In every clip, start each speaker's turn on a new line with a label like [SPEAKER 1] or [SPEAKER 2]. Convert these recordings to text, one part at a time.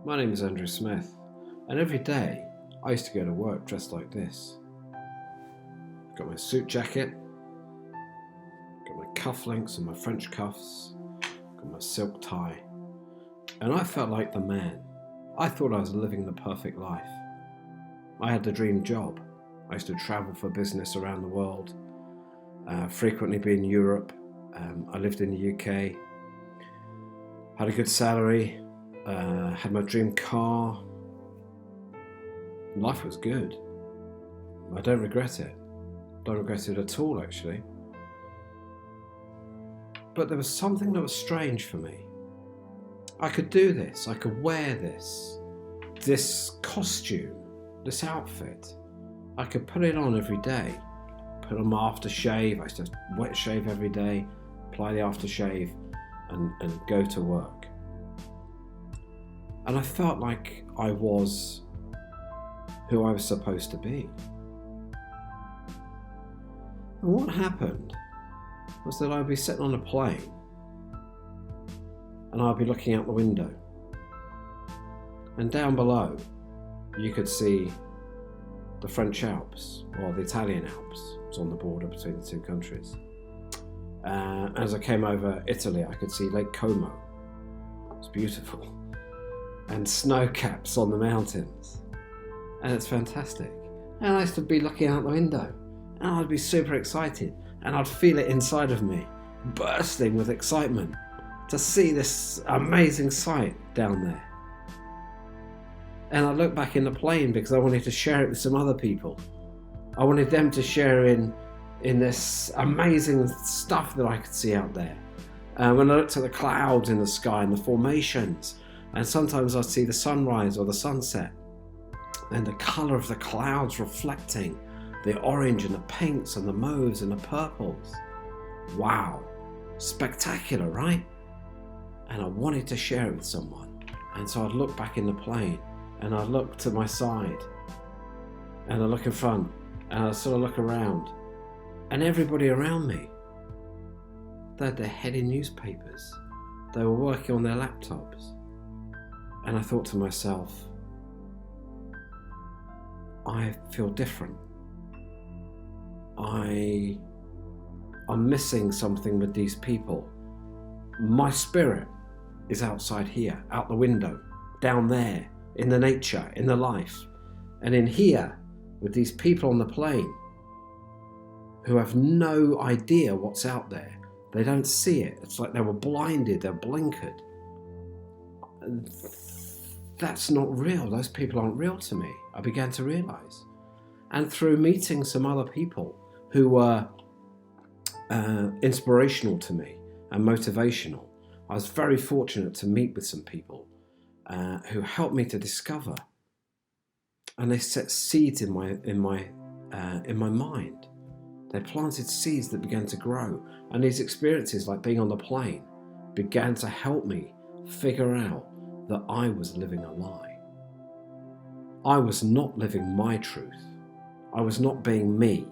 [SPEAKER 1] My name is Andrew Smith, and every day I used to go to work dressed like this. Got my suit jacket, got my cufflinks and my French cuffs, got my silk tie, and I felt like the man. I thought I was living the perfect life. I had the dream job. I used to travel for business around the world, frequently be in Europe. I lived in the UK, had a good salary, had my dream car. Life was good. I don't regret it. Don't regret it at all, actually. But there was something that was strange for me. I could do this. I could wear this costume, this outfit. I could put it on every day. Put on my aftershave. I used to wet shave every day, apply the aftershave, and go to work. And I felt like I was who I was supposed to be. And what happened was that I'd be sitting on a plane and I'd be looking out the window. And down below, you could see the French Alps, or the Italian Alps. It was on the border between the two countries. As I came over Italy, I could see Lake Como. It's beautiful. And snow caps on the mountains. And it's fantastic. And I used to be looking out the window, and I'd be super excited, and I'd feel it inside of me, bursting with excitement to see this amazing sight down there. And I looked back in the plane because I wanted to share it with some other people. I wanted them to share in this amazing stuff that I could see out there. When I looked at the clouds in the sky and the formations, and sometimes I'd see the sunrise or the sunset, and the colour of the clouds reflecting the orange and the pinks and the mauves and the purples. Wow, spectacular, right? And I wanted to share it with someone. And so I'd look back in the plane, and I'd look to my side, and I'd look in front, and I'd sort of look around, and everybody around me, they had their head in newspapers. They were working on their laptops. And I thought to myself, I feel different. I'm missing something with these people. My spirit is outside here, out the window, down there, in the nature, in the life. And in here, with these people on the plane who have no idea what's out there. They don't see it. It's like they were blinded, they're blinkered. That's not real. Those people aren't real to me, I began to realise. And through meeting some other people who were inspirational to me and motivational, I was very fortunate to meet with some people who helped me to discover, and they set seeds in my mind. They planted seeds that began to grow, and these experiences, like being on the plane, began to help me figure out that I was living a lie. I was not living my truth. I was not being me.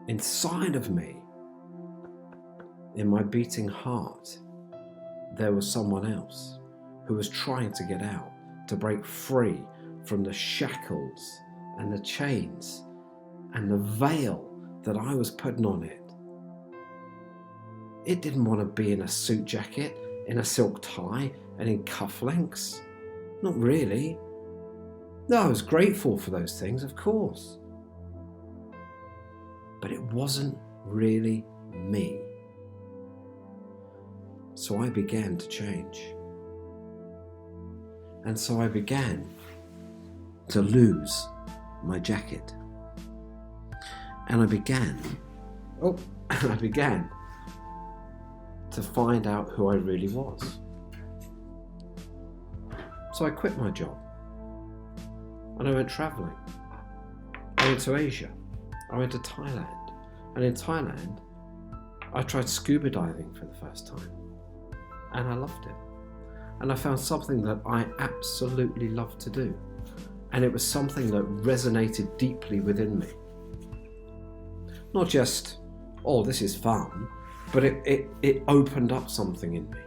[SPEAKER 1] Inside of me, in my beating heart, there was someone else who was trying to get out, to break free from the shackles and the chains and the veil that I was putting on it. It didn't want to be in a suit jacket, in a silk tie, and in cufflinks. Not really. No, I was grateful for those things, of course. But it wasn't really me. So I began to change. And so I began to lose my jacket. And I began to find out who I really was. So I quit my job and I went travelling. I went to Asia. I went to Thailand. And in Thailand, I tried scuba diving for the first time. And I loved it. And I found something that I absolutely loved to do. And it was something that resonated deeply within me. Not just, oh, this is fun, but it opened up something in me.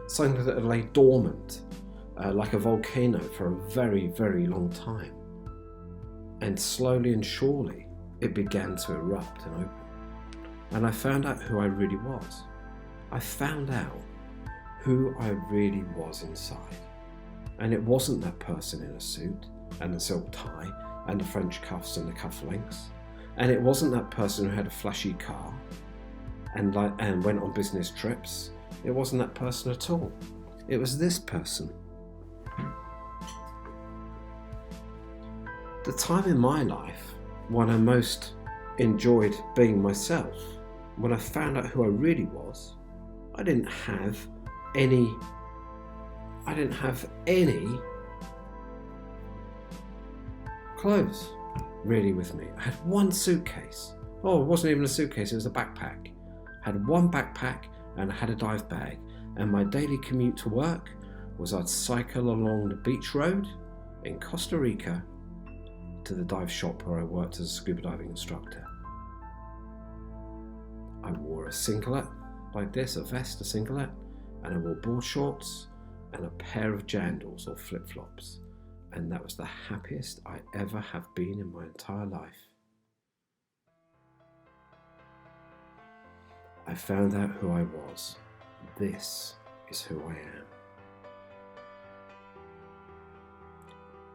[SPEAKER 1] Something that lay dormant, like a volcano for a very, very long time. And slowly and surely, it began to erupt and open. And I found out who I really was. I found out who I really was inside. And it wasn't that person in a suit and a silk tie and the French cuffs and the cufflinks. And it wasn't that person who had a flashy car and went on business trips. It wasn't that person at all. It was this person. The time in my life when I most enjoyed being myself, when I found out who I really was, I didn't have any clothes really with me. I had one suitcase. Oh, it wasn't even a suitcase, it was a backpack. I had one backpack and I had a dive bag. And my daily commute to work was I'd cycle along the beach road in Costa Rica to the dive shop where I worked as a scuba diving instructor. I wore a singlet like this, a vest, a singlet, and I wore board shorts and a pair of jandals or flip-flops. And that was the happiest I ever have been in my entire life. I found out who I was. This is who I am.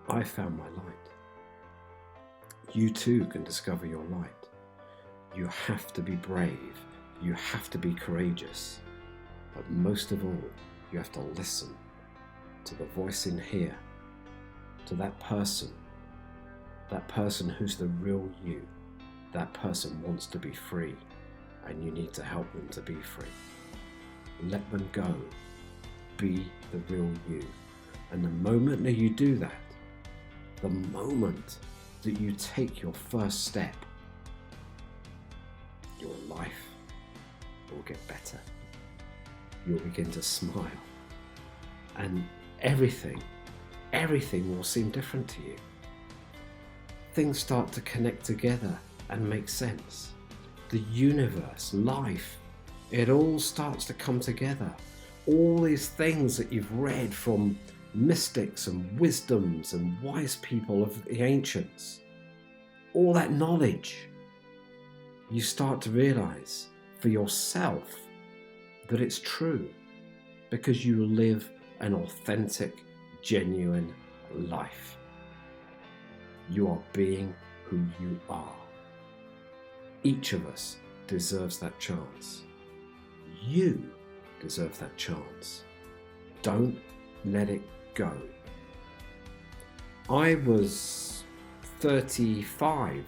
[SPEAKER 1] I found my light. You too can discover your light. You have to be brave. You have to be courageous. But most of all, you have to listen to the voice in here, to that person who's the real you. That person wants to be free, and you need to help them to be free. Let them go. Be the real you. And the moment that you do that, the moment that you take your first step, your life will get better. You'll begin to smile. And everything will seem different to you. Things start to connect together and make sense. The universe, life, it all starts to come together. All these things that you've read from mystics and wisdoms and wise people of the ancients, all that knowledge, you start to realize for yourself that it's true because you live an authentic, genuine life. You are being who you are. Each of us deserves that chance. You deserve that chance. Don't let it go. I was 35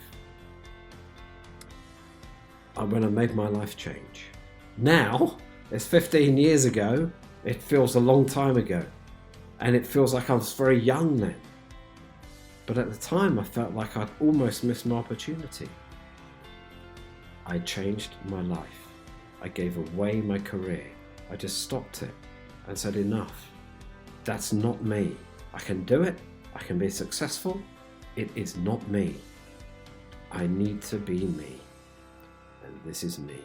[SPEAKER 1] when I made my life change. Now, it's 15 years ago. It feels a long time ago. And it feels like I was very young then. But at the time, I felt like I'd almost missed my opportunity. I changed my life. I gave away my career. I just stopped it and said, enough. That's not me. I can do it. I can be successful. It is not me. I need to be me. And this is me.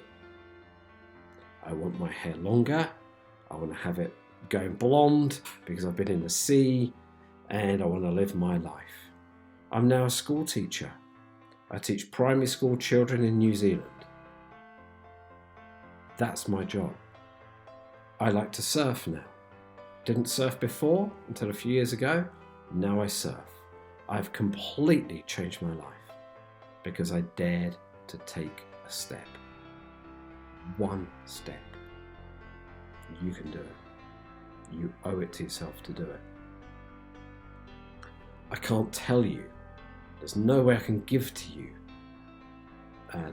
[SPEAKER 1] I want my hair longer. I want to have it going blonde because I've been in the sea, and I want to live my life. I'm now a school teacher. I teach primary school children in New Zealand. That's my job. I like to surf now. Didn't surf before until a few years ago. Now I surf. I've completely changed my life because I dared to take a step. One step. You can do it. You owe it to yourself to do it. I can't tell you. There's no way I can give to you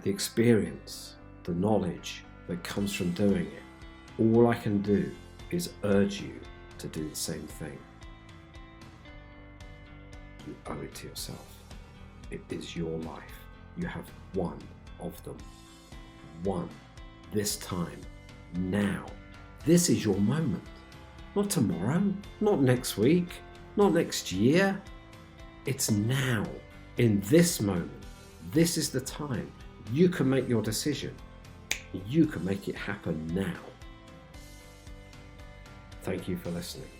[SPEAKER 1] the experience, the knowledge that comes from doing it. All I can do is urge you to do the same thing. You owe it to yourself. It is your life. You have one of them. One. This time. Now. This is your moment. Not tomorrow. Not next week. Not next year. It's now. In this moment. This is the time. You can make your decision. You can make it happen now. Thank you for listening.